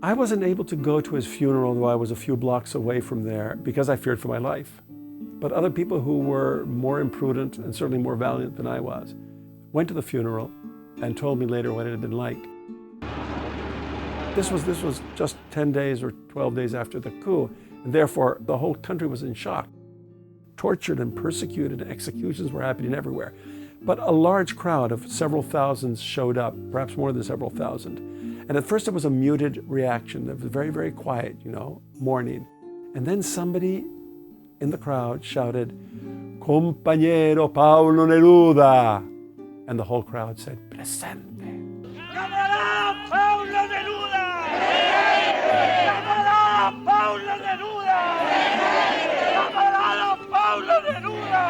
I wasn't able to go to his funeral, though I was a few blocks away from there, because I feared for my life. But other people who were more imprudent and certainly more valiant than I was went to the funeral and told me later what it had been like. This was just 10 days or 12 days after the coup, and therefore the whole country was in shock. Tortured and persecuted, and executions were happening everywhere. But a large crowd of several thousands showed up, perhaps more than several thousand. And at first it was a muted reaction. It was very, very quiet, mourning. And then somebody in the crowd shouted, "Compañero Pablo Neruda!" And the whole crowd said, "Presente." ¡Camarada Pablo Neruda! ¡Camarada Pablo Neruda! ¡Camarada Pablo Neruda!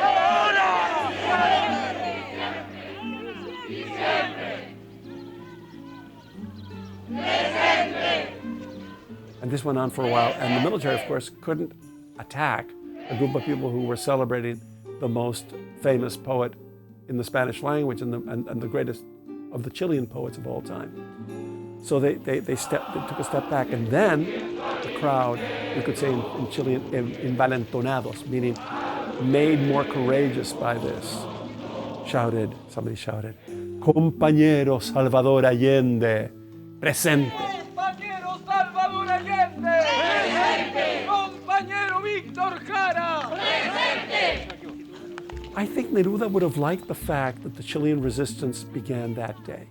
¡Ahora! And this went on for a while, and the military, of course, couldn't attack a group of people who were celebrating the most famous poet in the Spanish language and the greatest of the Chilean poets of all time. So they took a step back, and then the crowd, we could say in Chilean, envalentonados, meaning made more courageous by this, somebody shouted, "Compañero Salvador Allende, presente." ¡Compañero Salvador Allende! ¡Presente! ¡Compañero Víctor Jara! ¡Presente! I think Neruda would have liked the fact that the Chilean resistance began that day,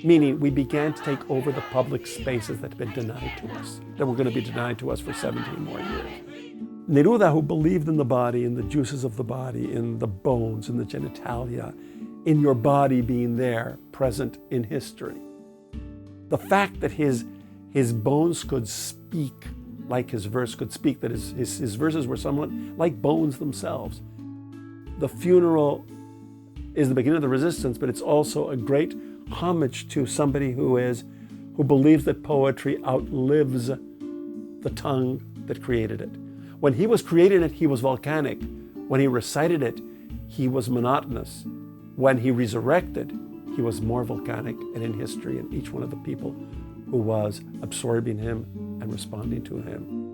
meaning we began to take over the public spaces that had been denied to us, that were going to be denied to us for 17 more years. Neruda, who believed in the body, in the juices of the body, in the bones, in the genitalia, in your body being there, present in history. The fact that his bones could speak like his verse could speak, that his verses were somewhat like bones themselves. The funeral is the beginning of the resistance, but it's also a great homage to somebody who believes that poetry outlives the tongue that created it. When he was creating it, he was volcanic. When he recited it, he was monotonous. When he resurrected, he was more volcanic and in history, and each one of the people who was absorbing him and responding to him.